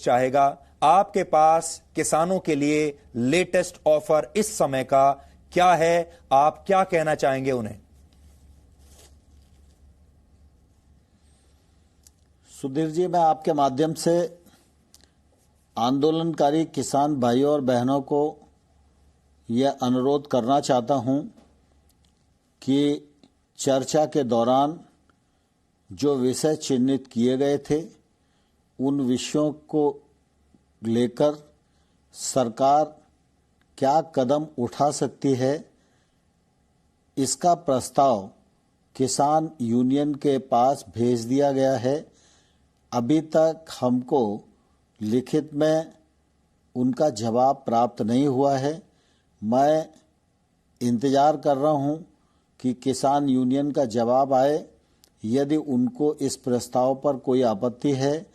चाहेगा। आपके पास किसानों के लिए लेटेस्ट ऑफर इस समय का क्या है, आप क्या कहना चाहेंगे उन्हें? सुधीर जी, मैं आपके माध्यम से आंदोलनकारी किसान भाइयों और बहनों को यह अनुरोध करना चाहता हूं कि चर्चा के दौरान जो विषय चिन्हित किए गए थे उन विषयों को लेकर सरकार क्या कदम उठा सकती है, इसका प्रस्ताव किसान यूनियन के पास भेज दिया गया है। अभी तक हमको लिखित में उनका जवाब प्राप्त नहीं हुआ है। मैं इंतज़ार कर रहा हूं कि किसान यूनियन का जवाब आए। यदि उनको इस प्रस्ताव पर कोई आपत्ति है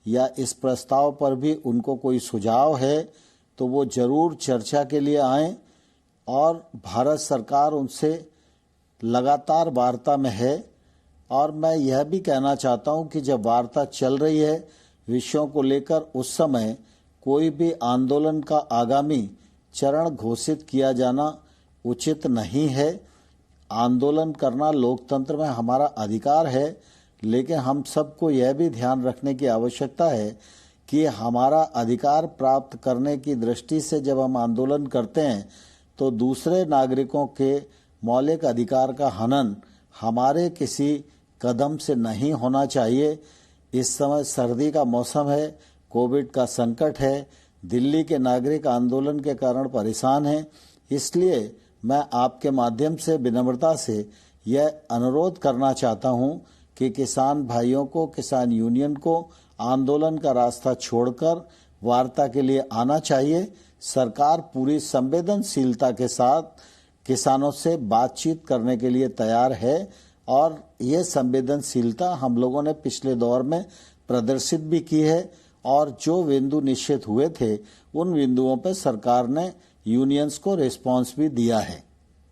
या इस प्रस्ताव पर भी उनको कोई सुझाव है तो वो जरूर चर्चा के लिए आएं, और भारत सरकार उनसे लगातार वार्ता में है। और मैं यह भी कहना चाहता हूं कि जब वार्ता चल रही है विषयों को लेकर, उस समय कोई भी आंदोलन का आगामी चरण घोषित किया जाना उचित नहीं है। आंदोलन करना लोकतंत्र में हमारा अधिकार है, लेकिन हम सबको यह भी ध्यान रखने की आवश्यकता है कि हमारा अधिकार प्राप्त करने की दृष्टि से जब हम आंदोलन करते हैं तो दूसरे नागरिकों के मौलिक अधिकार का हनन हमारे किसी कदम से नहीं होना चाहिए। इस समय सर्दी का मौसम है, कोविड का संकट है, दिल्ली के नागरिक आंदोलन के कारण परेशान हैं। इसलिए मैं आपके माध्यम से विनम्रता से यह अनुरोध करना चाहता हूं कि किसान भाइयों को, किसान यूनियन को आंदोलन का रास्ता छोड़कर वार्ता के लिए आना चाहिए। सरकार पूरी संवेदनशीलता के साथ किसानों से बातचीत करने के लिए तैयार है, और ये संवेदनशीलता हम लोगों ने पिछले दौर में प्रदर्शित भी की है, और जो बिंदु निश्चित हुए थे उन बिंदुओं पर सरकार ने यूनियंस को रिस्पांस भी दिया है।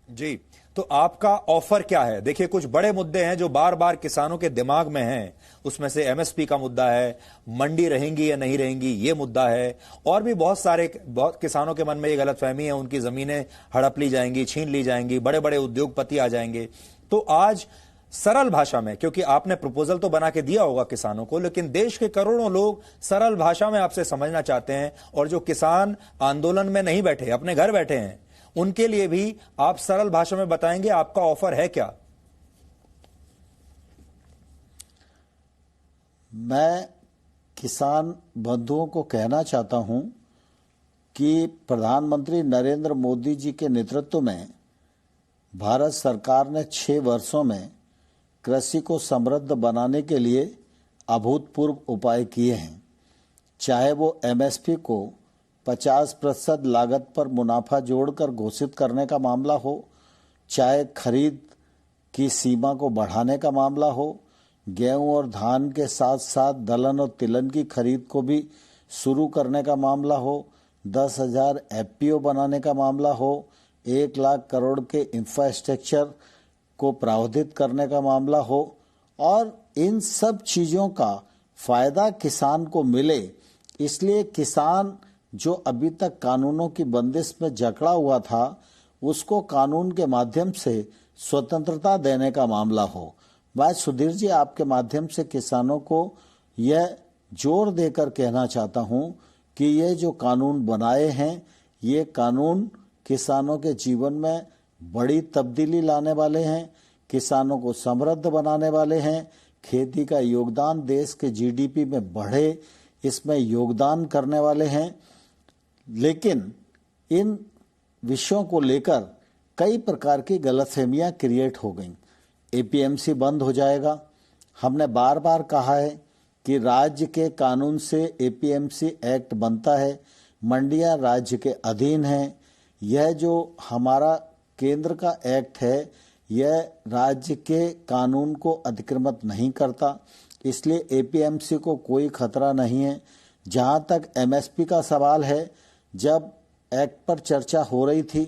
जी, तो आपका ऑफर क्या है? देखिए, कुछ बड़े मुद्दे हैं जो बार बार किसानों के दिमाग में हैं। उसमें से एमएसपी का मुद्दा है, मंडी रहेंगी या नहीं रहेंगी ये मुद्दा है, और भी बहुत किसानों के मन में ये गलतफहमी है उनकी जमीनें हड़प ली जाएंगी, छीन ली जाएंगी, बड़े बड़े उद्योगपति आ जाएंगे। तो आज सरल भाषा में, क्योंकि आपने प्रपोजल तो बना के दिया होगा किसानों को, लेकिन देश के करोड़ों लोग सरल भाषा में आपसे समझना चाहते हैं, और जो किसान आंदोलन में नहीं बैठे, अपने घर बैठे हैं, उनके लिए भी आप सरल भाषा में बताएंगे आपका ऑफर है क्या? मैं किसान बंधुओं को कहना चाहता हूं कि प्रधानमंत्री नरेंद्र मोदी जी के नेतृत्व में भारत सरकार ने 6 वर्षों में कृषि को समृद्ध बनाने के लिए अभूतपूर्व उपाय किए हैं। चाहे वो एमएसपी को 50% लागत पर मुनाफा जोड़कर घोषित करने का मामला हो, चाहे खरीद की सीमा को बढ़ाने का मामला हो, गेहूं और धान के साथ साथ दलहन और तिलहन की खरीद को भी शुरू करने का मामला हो, 10,000 एफपीओ बनाने का मामला हो, 1 लाख करोड़ के इंफ्रास्ट्रक्चर को प्रावधानित करने का मामला हो, और इन सब चीज़ों का फायदा किसान को मिले, इसलिए किसान जो अभी तक कानूनों की बंदिश में जकड़ा हुआ था उसको कानून के माध्यम से स्वतंत्रता देने का मामला हो। मैं सुधीर जी आपके माध्यम से किसानों को यह जोर देकर कहना चाहता हूं कि ये जो कानून बनाए हैं ये कानून किसानों के जीवन में बड़ी तब्दीली लाने वाले हैं, किसानों को समृद्ध बनाने वाले हैं, खेती का योगदान देश के जीडीपी में बढ़े इसमें योगदान करने वाले हैं। लेकिन इन विषयों को लेकर कई प्रकार की गलतफहमियां क्रिएट हो गईं। एपीएमसी बंद हो जाएगा। हमने बार बार कहा है कि राज्य के कानून से एपीएमसी एक्ट बनता है, मंडियां राज्य के अधीन हैं। यह जो हमारा केंद्र का एक्ट है यह राज्य के कानून को अतिक्रमित नहीं करता, इसलिए एपीएमसी को कोई खतरा नहीं है। जहां तक एमएसपी का सवाल है, जब एक्ट पर चर्चा हो रही थी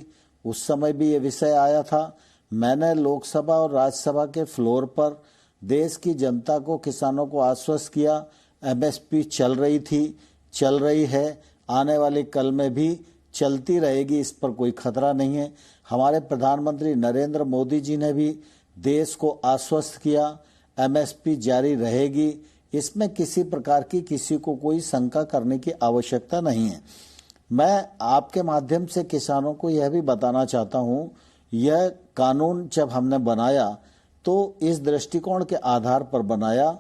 उस समय भी ये विषय आया था। मैंने लोकसभा और राज्यसभा के फ्लोर पर देश की जनता को, किसानों को आश्वस्त किया एमएसपी चल रही थी, चल रही है, आने वाले कल में भी चलती रहेगी, इस पर कोई खतरा नहीं है। हमारे प्रधानमंत्री नरेंद्र मोदी जी ने भी देश को आश्वस्त किया, एमएसपी जारी रहेगी, इसमें किसी प्रकार की किसी को कोई शंका करने की आवश्यकता नहीं है। मैं आपके माध्यम से किसानों को यह भी बताना चाहता हूं, यह कानून जब हमने बनाया तो इस दृष्टिकोण के आधार पर बनाया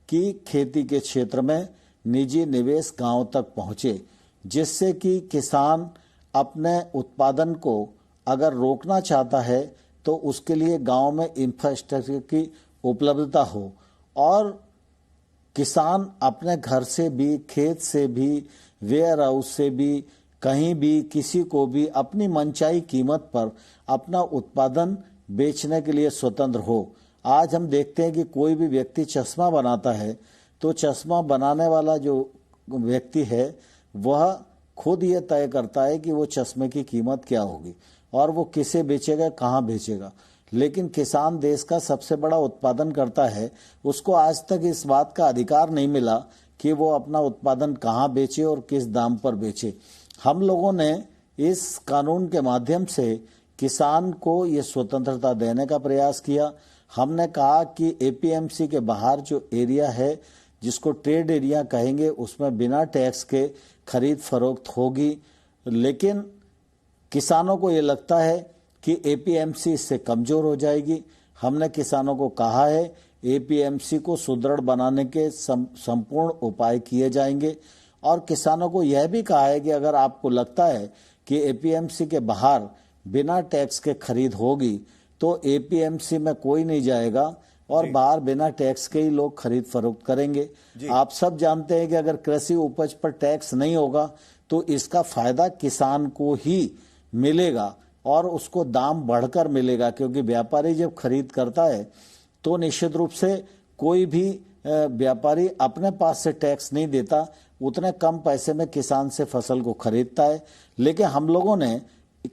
कि खेती के क्षेत्र में निजी निवेश गांव तक पहुंचे, जिससे कि किसान अपने उत्पादन को अगर रोकना चाहता है तो उसके लिए गांव में इंफ्रास्ट्रक्चर की उपलब्धता हो और किसान अपने घर से भी, खेत से भी, वेयर हाउस से भी, कहीं भी किसी को भी अपनी मनचाही कीमत पर अपना उत्पादन बेचने के लिए स्वतंत्र हो। आज हम देखते हैं कि कोई भी व्यक्ति चश्मा बनाता है तो चश्मा बनाने वाला जो व्यक्ति है वह खुद ये तय करता है कि वो चश्मे की कीमत क्या होगी और वो किसे बेचेगा, कहाँ बेचेगा। लेकिन किसान देश का सबसे बड़ा उत्पादन करता है, उसको आज तक इस बात का अधिकार नहीं मिला कि वो अपना उत्पादन कहाँ बेचे और किस दाम पर बेचे। हम लोगों ने इस कानून के माध्यम से किसान को ये स्वतंत्रता देने का प्रयास किया। हमने कहा कि एपीएमसी के बाहर जो एरिया है, जिसको ट्रेड एरिया कहेंगे, उसमें बिना टैक्स के खरीद फरोख्त होगी। लेकिन किसानों को ये लगता है कि एपीएमसी इससे कमजोर हो जाएगी। हमने किसानों को कहा है एपीएमसी को सुदृढ़ बनाने के संपूर्ण उपाय किए जाएंगे और किसानों को यह भी कहा है कि अगर आपको लगता है कि एपीएमसी के बाहर बिना टैक्स के खरीद होगी तो एपीएमसी में कोई नहीं जाएगा और बाहर बिना टैक्स के ही लोग खरीद फरोख्त करेंगे। आप सब जानते हैं कि अगर कृषि उपज पर टैक्स नहीं होगा तो इसका फायदा किसान को ही मिलेगा और उसको दाम बढ़कर मिलेगा, क्योंकि व्यापारी जब खरीद करता है तो निश्चित रूप से कोई भी व्यापारी अपने पास से टैक्स नहीं देता, उतने कम पैसे में किसान से फसल को खरीदता है। लेकिन हम लोगों ने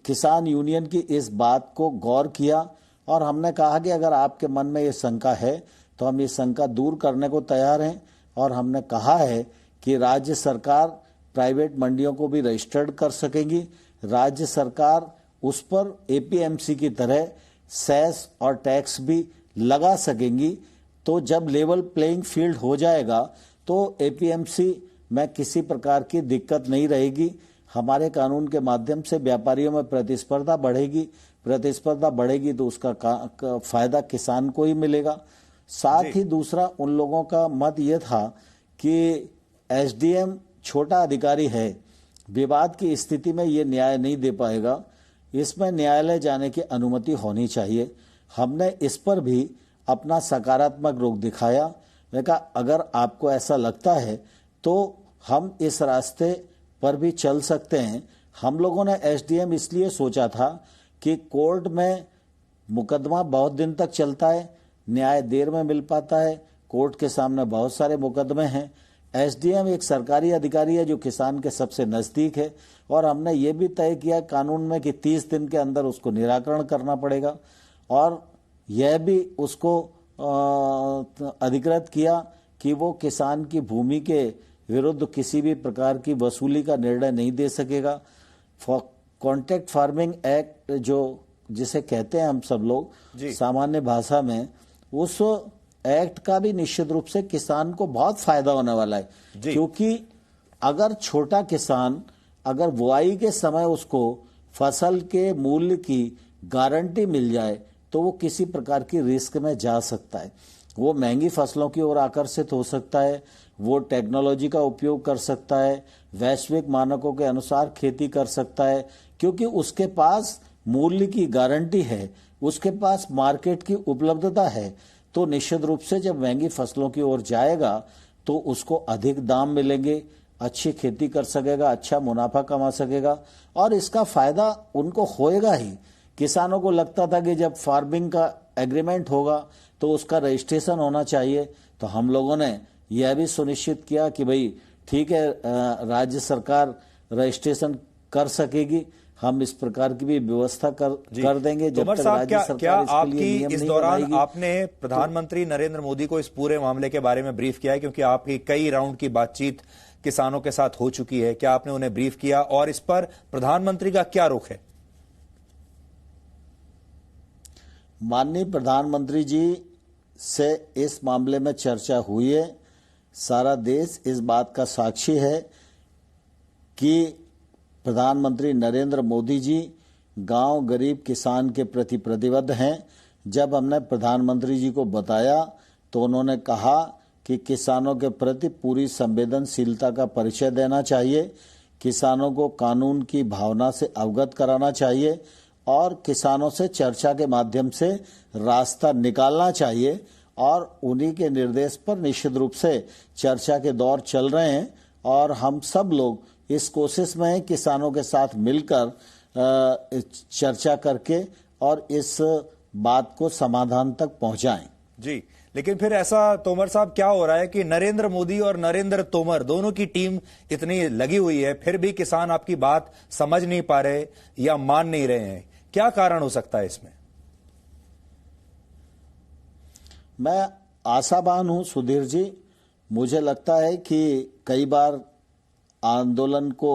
किसान यूनियन की इस बात को गौर किया और हमने कहा कि अगर आपके मन में ये शंका है तो हम ये शंका दूर करने को तैयार हैं और हमने कहा है कि राज्य सरकार प्राइवेट मंडियों को भी रजिस्टर्ड कर सकेंगी। राज्य सरकार उस पर एपीएमसी की तरह सेस और टैक्स भी लगा सकेंगी। तो जब लेवल प्लेइंग फील्ड हो जाएगा तो एपीएमसी में किसी प्रकार की दिक्कत नहीं रहेगी। हमारे कानून के माध्यम से व्यापारियों में प्रतिस्पर्धा बढ़ेगी, प्रतिस्पर्धा बढ़ेगी तो उसका फायदा किसान को ही मिलेगा। साथ ही दूसरा उन लोगों का मत ये था कि एसडीएम छोटा अधिकारी है, विवाद की स्थिति में ये न्याय नहीं दे पाएगा, इसमें न्यायालय जाने की अनुमति होनी चाहिए। हमने इस पर भी अपना सकारात्मक रुख दिखाया। मैंने कहा अगर आपको ऐसा लगता है तो हम इस रास्ते पर भी चल सकते हैं। हम लोगों ने एसडीएम इसलिए सोचा था कि कोर्ट में मुकदमा बहुत दिन तक चलता है, न्याय देर में मिल पाता है, कोर्ट के सामने बहुत सारे मुकदमे हैं। एसडीएम एक सरकारी अधिकारी है जो किसान के सबसे नजदीक है और हमने ये भी तय किया कानून में कि 30 दिन के अंदर उसको निराकरण करना पड़ेगा और यह भी उसको अधिकृत किया कि वो किसान की भूमि के विरुद्ध किसी भी प्रकार की वसूली का निर्णय नहीं दे सकेगा। कॉन्ट्रैक्ट फार्मिंग एक्ट जो जिसे कहते हैं हम सब लोग सामान्य भाषा में, उस एक्ट का भी निश्चित रूप से किसान को बहुत फायदा होने वाला है, क्योंकि अगर छोटा किसान अगर बुआई के समय उसको फसल के मूल्य की गारंटी मिल जाए तो वो किसी प्रकार की रिस्क में जा सकता है। वो महंगी फसलों की ओर आकर्षित हो सकता है, वो टेक्नोलॉजी का उपयोग कर सकता है, वैश्विक मानकों के अनुसार खेती कर सकता है, क्योंकि उसके पास मूल्य की गारंटी है, उसके पास मार्केट की उपलब्धता है। तो निश्चित रूप से जब महंगी फसलों की ओर जाएगा तो उसको अधिक दाम मिलेंगे, अच्छी खेती कर सकेगा, अच्छा मुनाफा कमा सकेगा और इसका फायदा उनको होएगा ही। किसानों को लगता था कि जब फार्मिंग का एग्रीमेंट होगा तो उसका रजिस्ट्रेशन होना चाहिए, तो हम लोगों ने यह भी सुनिश्चित किया कि भाई ठीक है, राज्य सरकार रजिस्ट्रेशन कर सकेगी, हम इस प्रकार की भी व्यवस्था कर देंगे। जब तक राज्य सरकार क्या इसके लिए आपकी नियम इस नहीं दौरान बनाएगी। आपने प्रधानमंत्री नरेंद्र मोदी को इस पूरे मामले के बारे में ब्रीफ किया है, क्योंकि आपकी कई राउंड की बातचीत किसानों के साथ हो चुकी है? क्या आपने उन्हें ब्रीफ किया और इस पर प्रधानमंत्री का क्या रुख है? माननीय प्रधानमंत्री जी से इस मामले में चर्चा हुई है। सारा देश इस बात का साक्षी है कि प्रधानमंत्री नरेंद्र मोदी जी गांव गरीब किसान के प्रति प्रतिबद्ध हैं। जब हमने प्रधानमंत्री जी को बताया तो उन्होंने कहा कि किसानों के प्रति पूरी संवेदनशीलता का परिचय देना चाहिए, किसानों को कानून की भावना से अवगत कराना चाहिए और किसानों से चर्चा के माध्यम से रास्ता निकालना चाहिए। और उन्हीं के निर्देश पर निश्चित रूप से चर्चा के दौर चल रहे हैं और हम सब लोग इस कोशिश में हैं किसानों के साथ मिलकर चर्चा करके और इस बात को समाधान तक पहुंचाएं। जी, लेकिन फिर ऐसा तोमर साहब क्या हो रहा है कि नरेंद्र मोदी और नरेंद्र तोमर दोनों की टीम इतनी लगी हुई है, फिर भी किसान आपकी बात समझ नहीं पा रहे या मान नहीं रहे हैं? क्या कारण हो सकता है इसमें? मैं आशावान हूं सुधीर जी। मुझे लगता है कि कई बार आंदोलन को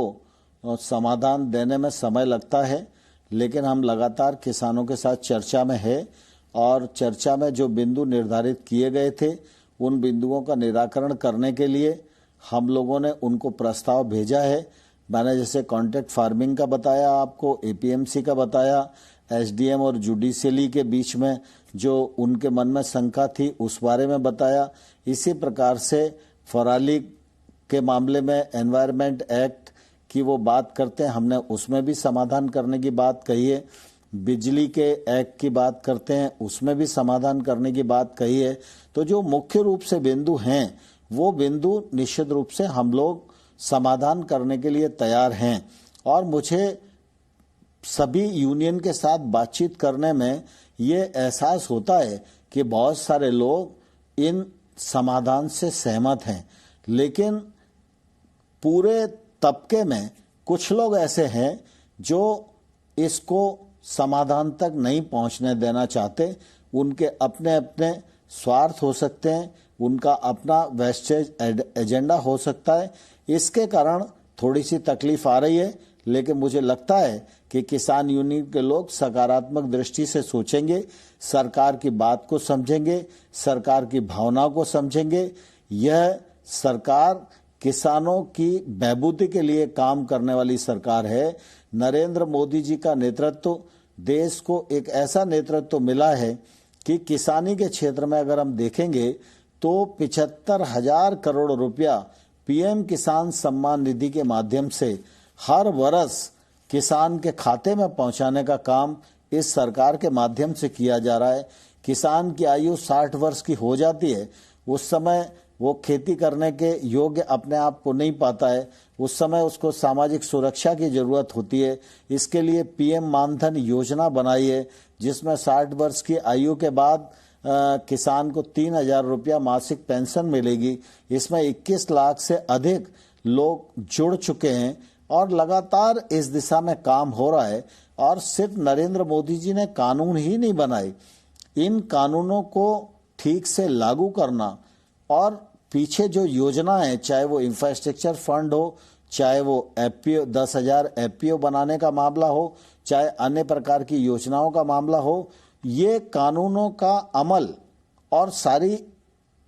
समाधान देने में समय लगता है, लेकिन हम लगातार किसानों के साथ चर्चा में है और चर्चा में जो बिंदु निर्धारित किए गए थे उन बिंदुओं का निराकरण करने के लिए हम लोगों ने उनको प्रस्ताव भेजा है। मैंने जैसे कॉन्ट्रैक्ट फार्मिंग का बताया, आपको एपीएमसी का बताया, एसडीएम और जुडिशियली के बीच में जो उनके मन में शंका थी उस बारे में बताया। इसी प्रकार से फराली के मामले में एनवायरमेंट एक्ट की वो बात करते हैं, हमने उसमें भी समाधान करने की बात कही है। बिजली के एक्ट की बात करते हैं, उसमें भी समाधान करने की बात कही है। तो जो मुख्य रूप से बिंदु हैं वो बिंदु निश्चित रूप से हम लोग समाधान करने के लिए तैयार हैं। और मुझे सभी यूनियन के साथ बातचीत करने में ये एहसास होता है कि बहुत सारे लोग इन समाधान से सहमत हैं, लेकिन पूरे तबके में कुछ लोग ऐसे हैं जो इसको समाधान तक नहीं पहुंचने देना चाहते। उनके अपने अपने स्वार्थ हो सकते हैं, उनका अपना वेस्टेज एजेंडा हो सकता है। इसके कारण थोड़ी सी तकलीफ आ रही है, लेकिन मुझे लगता है कि किसान यूनियन के लोग सकारात्मक दृष्टि से सोचेंगे, सरकार की बात को समझेंगे, सरकार की भावनाओं को समझेंगे। यह सरकार किसानों की बहबूदी के लिए काम करने वाली सरकार है। नरेंद्र मोदी जी का नेतृत्व, देश को एक ऐसा नेतृत्व मिला है कि किसानी के क्षेत्र में अगर हम देखेंगे तो 75,000 करोड़ रुपया पीएम किसान सम्मान निधि के माध्यम से हर वर्ष किसान के खाते में पहुंचाने का काम इस सरकार के माध्यम से किया जा रहा है। किसान की आयु 60 वर्ष की हो जाती है, उस समय वो खेती करने के योग्य अपने आप को नहीं पाता है, उस समय उसको सामाजिक सुरक्षा की जरूरत होती है। इसके लिए पीएम मानधन योजना बनाई है, जिसमें 60 वर्ष की आयु के बाद किसान को 3,000 रुपया मासिक पेंशन मिलेगी। इसमें 21 लाख से अधिक लोग जुड़ चुके हैं और लगातार इस दिशा में काम हो रहा है। और सिर्फ नरेंद्र मोदी जी ने कानून ही नहीं बनाए, इन कानूनों को ठीक से लागू करना और पीछे जो योजना है, चाहे वो इंफ्रास्ट्रक्चर फंड हो, चाहे वो एफपीओ 10,000 एफपीओ बनाने का मामला हो, चाहे अन्य प्रकार की योजनाओं का मामला हो, ये कानूनों का अमल और सारी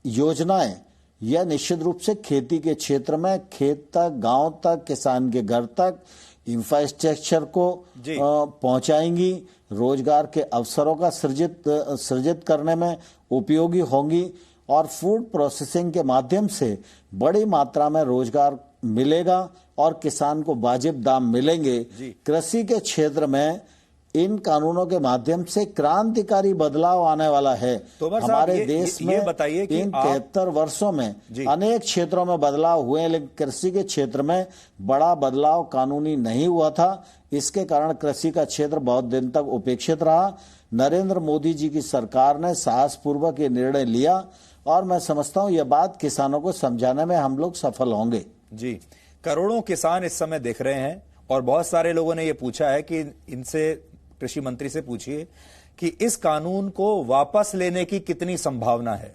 योजनाएं यह निश्चित रूप से खेती के क्षेत्र में खेत तक, गांव तक, किसान के घर तक इंफ्रास्ट्रक्चर को पहुंचाएंगी, रोजगार के अवसरों का सृजित करने में उपयोगी होंगी और फूड प्रोसेसिंग के माध्यम से बड़ी मात्रा में रोजगार मिलेगा और किसान को वाजिब दाम मिलेंगे। कृषि के क्षेत्र में इन कानूनों के माध्यम से क्रांतिकारी बदलाव आने वाला है। हमारे देश में इन 73 वर्षों में अनेक क्षेत्रों में बदलाव हुए, लेकिन कृषि के क्षेत्र में बड़ा बदलाव कानूनी नहीं हुआ था। इसके कारण कृषि का क्षेत्र बहुत दिन तक उपेक्षित रहा। नरेंद्र मोदी जी की सरकार ने साहसपूर्वक ये निर्णय लिया और मैं समझता हूं यह बात किसानों को समझाने में हम लोग सफल होंगे। जी, करोड़ों किसान इस समय देख रहे हैं और बहुत सारे लोगों ने यह पूछा है कि इनसे, कृषि मंत्री से पूछिए कि इस कानून को वापस लेने की कितनी संभावना है।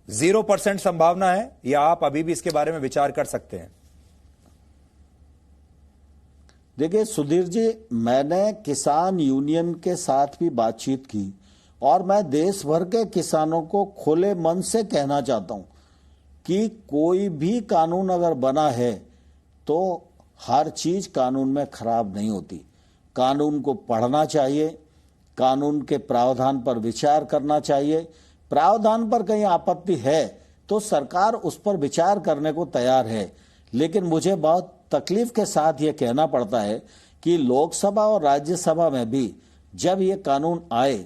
0% संभावना है या आप अभी भी इसके बारे में विचार कर सकते हैं? देखिए सुधीर जी, मैंने किसान यूनियन के साथ भी बातचीत की और मैं देश भर के किसानों को खुले मन से कहना चाहता हूं कि कोई भी कानून अगर बना है तो हर चीज कानून में खराब नहीं होती। कानून को पढ़ना चाहिए, कानून के प्रावधान पर विचार करना चाहिए। प्रावधान पर कहीं आपत्ति है तो सरकार उस पर विचार करने को तैयार है, लेकिन मुझे बहुत तकलीफ के साथ ये कहना पड़ता है कि लोकसभा और राज्यसभा में भी जब ये कानून आए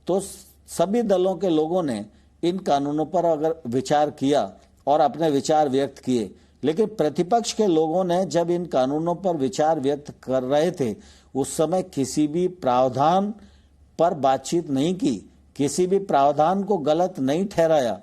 तो सभी दलों के लोगों ने इन कानूनों पर अगर विचार किया और अपने विचार व्यक्त किए, लेकिन प्रतिपक्ष के लोगों ने जब इन कानूनों पर विचार व्यक्त कर रहे थे उस समय किसी भी प्रावधान पर बातचीत नहीं की, किसी भी प्रावधान को गलत नहीं ठहराया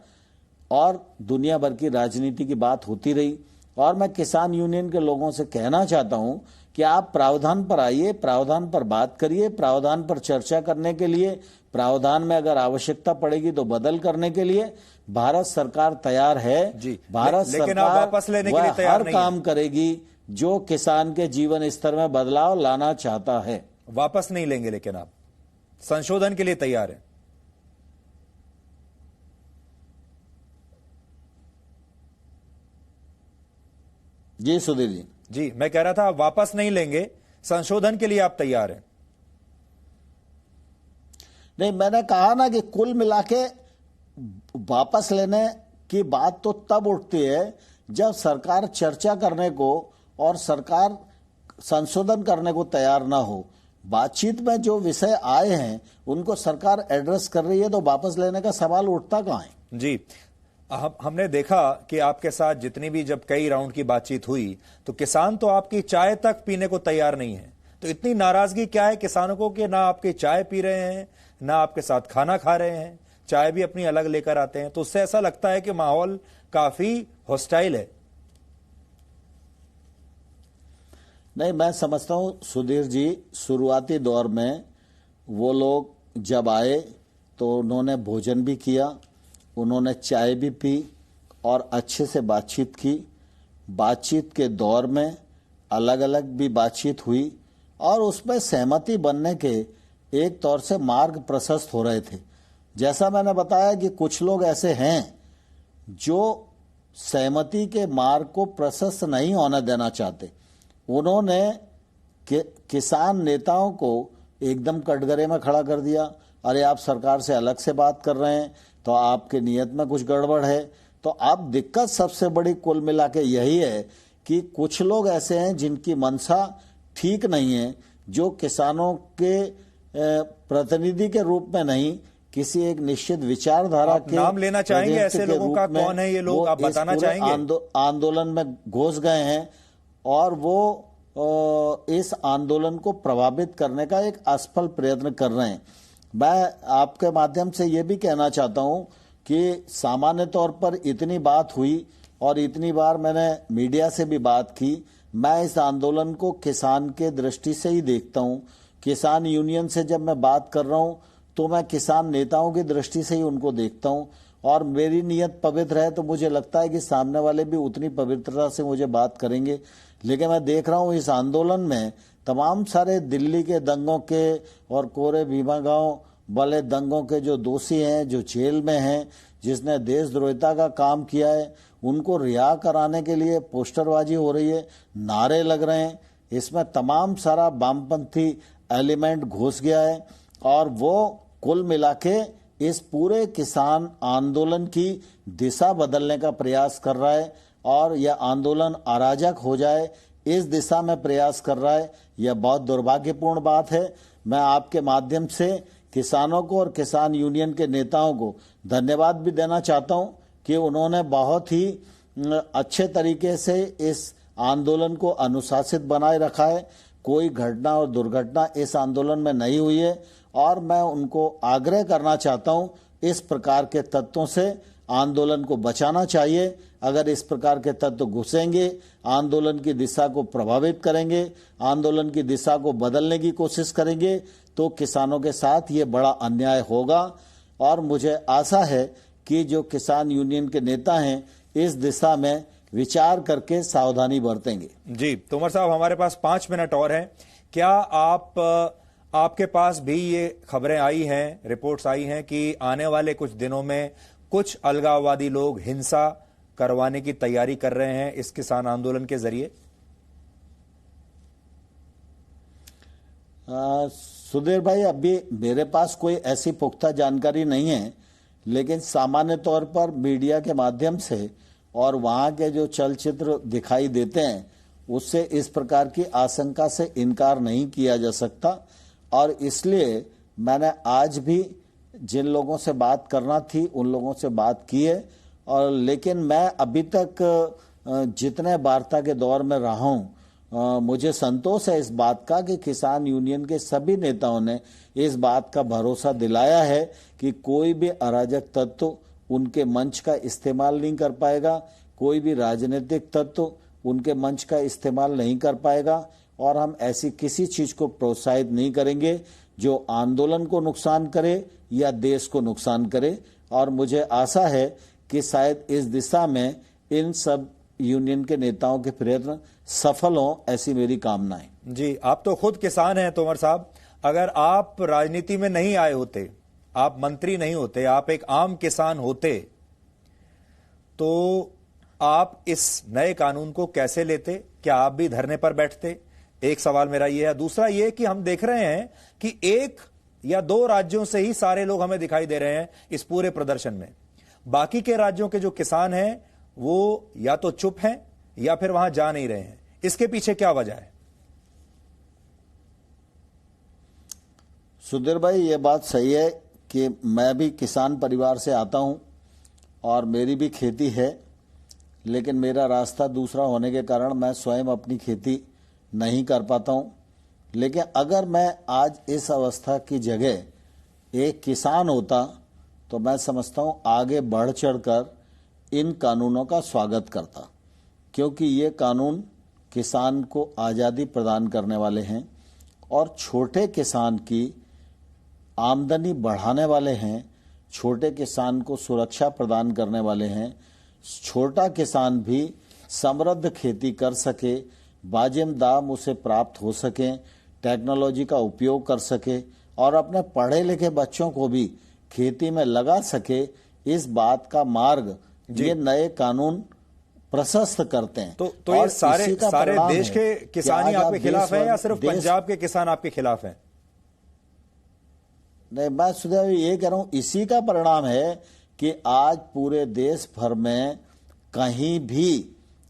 और दुनिया भर की राजनीति की बात होती रही। और मैं किसान यूनियन के लोगों से कहना चाहता हूं कि आप प्रावधान पर आइए, प्रावधान पर बात करिए, प्रावधान पर चर्चा करने के लिए, प्रावधान में अगर आवश्यकता पड़ेगी तो बदल करने के लिए भारत सरकार तैयार है जी। भारत लेकिन आप सरकार वापस लेने के लिए तैयार हर नहीं काम करेगी जो किसान के जीवन स्तर में बदलाव लाना चाहता है। वापस नहीं लेंगे, लेकिन आप संशोधन के लिए तैयार हैं? जी सुधीर जी। जी, मैं कह रहा था आप वापस नहीं लेंगे, संशोधन के लिए आप तैयार हैं? नहीं, मैंने कहा ना कि कुल मिला के वापस लेने की बात तो तब उठती है जब सरकार चर्चा करने को और सरकार संशोधन करने को तैयार ना हो। बातचीत में जो विषय आए हैं उनको सरकार एड्रेस कर रही है तो वापस लेने का सवाल उठता कहां है? जी, हमने देखा कि आपके साथ जितनी भी जब कई राउंड की बातचीत हुई तो किसान तो आपकी चाय तक पीने को तैयार नहीं है। तो इतनी नाराजगी क्या है किसानों को कि ना आपकी चाय पी रहे हैं, ना आपके साथ खाना खा रहे हैं, चाय भी अपनी अलग लेकर आते हैं। तो उससे ऐसा लगता है कि माहौल काफी हॉस्टाइल है। नहीं, मैं समझता हूं सुधीर जी, शुरुआती दौर में वो लोग जब आए तो उन्होंने भोजन भी किया, उन्होंने चाय भी पी और अच्छे से बातचीत की। बातचीत के दौर में अलग अलग भी बातचीत हुई और उसमें सहमति बनने के एक तौर से मार्ग प्रशस्त हो रहे थे। जैसा मैंने बताया कि कुछ लोग ऐसे हैं जो सहमति के मार्ग को प्रशस्त नहीं होने देना चाहते। उन्होंने किसान नेताओं को एकदम कटघरे में खड़ा कर दिया। अरे आप सरकार से अलग से बात कर रहे हैं तो आपके नियत में कुछ गड़बड़ है। तो अब दिक्कत सबसे बड़ी कुल मिला के यही है कि कुछ लोग ऐसे हैं जिनकी मंशा ठीक नहीं है, जो किसानों के प्रतिनिधि के रूप में नहीं, किसी एक निश्चित विचारधारा के नाम लेना चाहेंगे ऐसे लोगों का? कौन है ये लोग, आप बताना चाहेंगे? आंदोलन में घुस गए हैं और वो इस आंदोलन को प्रभावित करने का एक असफल प्रयत्न कर रहे हैं। मैं आपके माध्यम से ये भी कहना चाहता हूं कि सामान्य तौर पर इतनी बात हुई और इतनी बार मैंने मीडिया से भी बात की, मैं इस आंदोलन को किसान के दृष्टि से ही देखता हूं। किसान यूनियन से जब मैं बात कर रहा हूं तो मैं किसान नेताओं की दृष्टि से ही उनको देखता हूं और मेरी नीयत पवित्र है तो मुझे लगता है कि सामने वाले भी उतनी पवित्रता से मुझे बात करेंगे। लेकिन मैं देख रहा हूं इस आंदोलन में तमाम सारे दिल्ली के दंगों के और कोरे भीमा गांव वाले दंगों के जो दोषी हैं, जो जेल में हैं, जिसने देशद्रोहिता का काम किया है, उनको रिहा कराने के लिए पोस्टरबाजी हो रही है, नारे लग रहे हैं। इसमें तमाम सारा वामपंथी एलिमेंट घुस गया है और वो कुल मिला के इस पूरे किसान आंदोलन की दिशा बदलने का प्रयास कर रहा है और यह आंदोलन अराजक हो जाए इस दिशा में प्रयास कर रहा है। यह बहुत दुर्भाग्यपूर्ण बात है। मैं आपके माध्यम से किसानों को और किसान यूनियन के नेताओं को धन्यवाद भी देना चाहता हूं कि उन्होंने बहुत ही अच्छे तरीके से इस आंदोलन को अनुशासित बनाए रखा है। कोई घटना और दुर्घटना इस आंदोलन में नहीं हुई है और मैं उनको आग्रह करना चाहता हूं इस प्रकार के तत्वों से आंदोलन को बचाना चाहिए। अगर इस प्रकार के तत्व घुसेंगे, आंदोलन की दिशा को प्रभावित करेंगे, आंदोलन की दिशा को बदलने की कोशिश करेंगे तो किसानों के साथ ये बड़ा अन्याय होगा। और मुझे आशा है कि जो किसान यूनियन के नेता हैं इस दिशा में विचार करके सावधानी बरतेंगे। जी तोमर साहब, हमारे पास 5 मिनट और हैं। क्या आपके पास भी ये खबरें आई हैं, रिपोर्ट्स आई हैं कि आने वाले कुछ दिनों में कुछ अलगाववादी लोग हिंसा करवाने की तैयारी कर रहे हैं इस किसान आंदोलन के जरिए? सुधीर भाई, अभी मेरे पास कोई ऐसी पुख्ता जानकारी नहीं है, लेकिन सामान्य तौर पर मीडिया के माध्यम से और वहां के जो चलचित्र दिखाई देते हैं उससे इस प्रकार की आशंका से इनकार नहीं किया जा सकता। और इसलिए मैंने आज भी जिन लोगों से बात करना थी उन लोगों से बात की है। और लेकिन मैं अभी तक जितने वार्ता के दौर में रहा हूं, मुझे संतोष है इस बात का कि किसान यूनियन के सभी नेताओं ने इस बात का भरोसा दिलाया है कि कोई भी अराजक तत्व उनके मंच का इस्तेमाल नहीं कर पाएगा, कोई भी राजनीतिक तत्व उनके मंच का इस्तेमाल नहीं कर पाएगा, और हम ऐसी किसी चीज को प्रोत्साहित नहीं करेंगे जो आंदोलन को नुकसान करे या देश को नुकसान करे। और मुझे आशा है कि शायद इस दिशा में इन सब यूनियन के नेताओं के प्रयत्न सफल हों, ऐसी मेरी कामना है। जी, आप तो खुद किसान हैं तोमर साहब। अगर आप राजनीति में नहीं आए होते, आप मंत्री नहीं होते, आप एक आम किसान होते, तो आप इस नए कानून को कैसे लेते? क्या आप भी धरने पर बैठते? एक सवाल मेरा यह है। दूसरा यह कि हम देख रहे हैं कि 1 या 2 राज्यों से ही सारे लोग हमें दिखाई दे रहे हैं इस पूरे प्रदर्शन में। बाकी के राज्यों के जो किसान हैं वो या तो चुप हैं या फिर वहां जा नहीं रहे हैं। इसके पीछे क्या वजह है? सुधीर भाई, ये बात सही है कि मैं भी किसान परिवार से आता हूं और मेरी भी खेती है, लेकिन मेरा रास्ता दूसरा होने के कारण मैं स्वयं अपनी खेती नहीं कर पाता हूं। लेकिन अगर मैं आज इस अवस्था की जगह एक किसान होता तो मैं समझता हूं आगे बढ़ चढ़कर इन कानूनों का स्वागत करता, क्योंकि ये कानून किसान को आज़ादी प्रदान करने वाले हैं और छोटे किसान की आमदनी बढ़ाने वाले हैं, छोटे किसान को सुरक्षा प्रदान करने वाले हैं, छोटा किसान भी समृद्ध खेती कर सके, वाजिब दाम उसे प्राप्त हो सके, टेक्नोलॉजी का उपयोग कर सके और अपने पढ़े लिखे बच्चों को भी खेती में लगा सके। इस बात का मार्ग ये नए कानून प्रशस्त करते हैं। तो ये सारे देश के किसान ही आपके खिलाफ हैं या सिर्फ पंजाब के किसान आपके खिलाफ हैं? नहीं, मैं सुधीर ये कह रहा हूं, इसी का परिणाम है कि आज पूरे देश भर में कहीं भी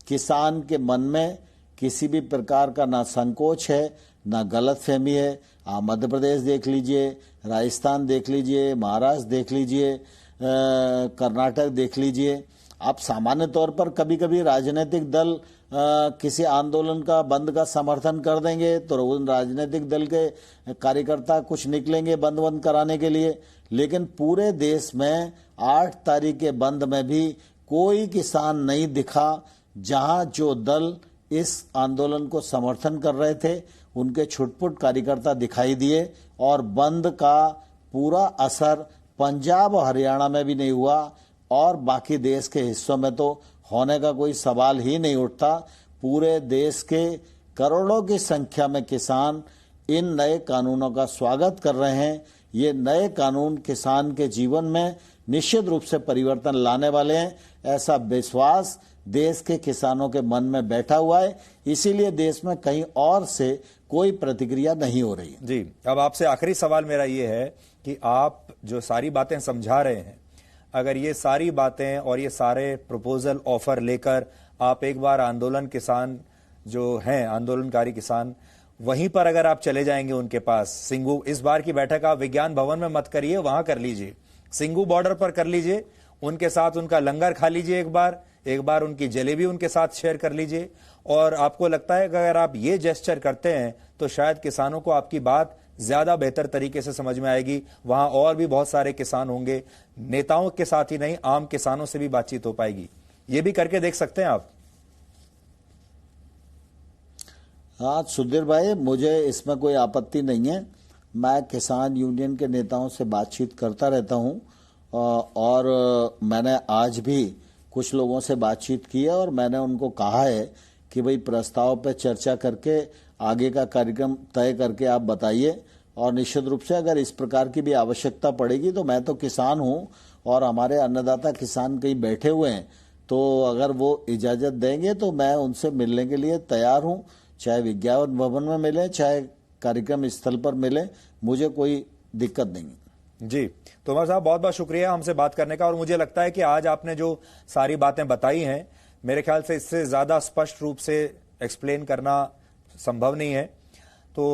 किसान के मन में किसी भी प्रकार का ना संकोच है ना गलतफहमी है। आप मध्य प्रदेश देख लीजिए, राजस्थान देख लीजिए, महाराष्ट्र देख लीजिए, कर्नाटक देख लीजिए। आप सामान्य तौर पर कभी कभी राजनीतिक दल किसी आंदोलन का बंद का समर्थन कर देंगे तो उन राजनीतिक दल के कार्यकर्ता कुछ निकलेंगे बंद कराने के लिए, लेकिन पूरे देश में 8 तारीख के बंद में भी कोई किसान नहीं दिखा जहां जो दल इस आंदोलन को समर्थन कर रहे थे उनके छुटपुट कार्यकर्ता दिखाई दिए। और बंद का पूरा असर पंजाब और हरियाणा में भी नहीं हुआ और बाकी देश के हिस्सों में तो होने का कोई सवाल ही नहीं उठता। पूरे देश के करोड़ों की संख्या में किसान इन नए कानूनों का स्वागत कर रहे हैं। ये नए कानून किसान के जीवन में निश्चित रूप से परिवर्तन लाने वाले हैं, ऐसा विश्वास देश के किसानों के मन में बैठा हुआ है। इसीलिए देश में कहीं और से कोई प्रतिक्रिया नहीं हो रही है। जी, अब आपसे आखिरी सवाल मेरा ये है कि आप जो सारी बातें समझा रहे हैं, अगर ये सारी बातें और ये सारे प्रपोजल ऑफर लेकर आप एक बार आंदोलन किसान जो हैं, आंदोलनकारी किसान, वहीं पर अगर आप चले जाएंगे उनके पास, सिंगू, इस बार की बैठक आप विज्ञान भवन में मत करिए, वहां कर लीजिए, सिंगू बॉर्डर पर कर लीजिए, उनके साथ उनका लंगर खा लीजिए, एक बार उनकी जलेबी उनके साथ शेयर कर लीजिए। और आपको लगता है कि अगर आप ये जेस्चर करते हैं तो शायद किसानों को आपकी बात ज्यादा बेहतर तरीके से समझ में आएगी। वहां और भी बहुत सारे किसान होंगे, नेताओं के साथ ही नहीं, आम किसानों से भी बातचीत हो पाएगी। ये भी करके देख सकते हैं आप। हाँ सुधीर भाई, मुझे इसमें कोई आपत्ति नहीं है। मैं किसान यूनियन के नेताओं से बातचीत करता रहता हूं और मैंने आज भी कुछ लोगों से बातचीत की है और मैंने उनको कहा है कि भाई प्रस्ताव पे चर्चा करके आगे का कार्यक्रम तय करके आप बताइए, और निश्चित रूप से अगर इस प्रकार की भी आवश्यकता पड़ेगी तो मैं तो किसान हूं और हमारे अन्नदाता किसान कहीं बैठे हुए हैं, तो अगर वो इजाजत देंगे तो मैं उनसे मिलने के लिए तैयार हूं, चाहे विज्ञापन भवन में मिले चाहे कार्यक्रम स्थल पर मिले, मुझे कोई दिक्कत नहीं है। जी, तोमर साहब बहुत बहुत शुक्रिया हमसे बात करने का। और मुझे लगता है कि आज आपने जो सारी बातें बताई हैं, मेरे ख्याल से इससे ज्यादा स्पष्ट रूप से एक्सप्लेन करना संभव नहीं है। तो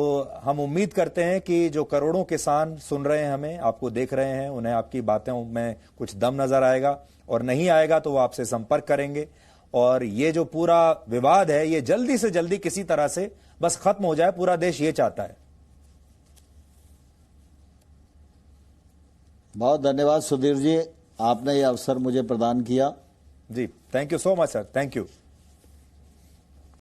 हम उम्मीद करते हैं कि जो करोड़ों किसान सुन रहे हैं, हमें, आपको देख रहे हैं, उन्हें आपकी बातों में कुछ दम नजर आएगा, और नहीं आएगा तो वो आपसे संपर्क करेंगे। और ये जो पूरा विवाद है, ये जल्दी से जल्दी किसी तरह से बस खत्म हो जाए, पूरा देश ये चाहता है। बहुत धन्यवाद सुधीर जी, आपने ये अवसर मुझे प्रदान किया। जी, thank you so much sir, thank you.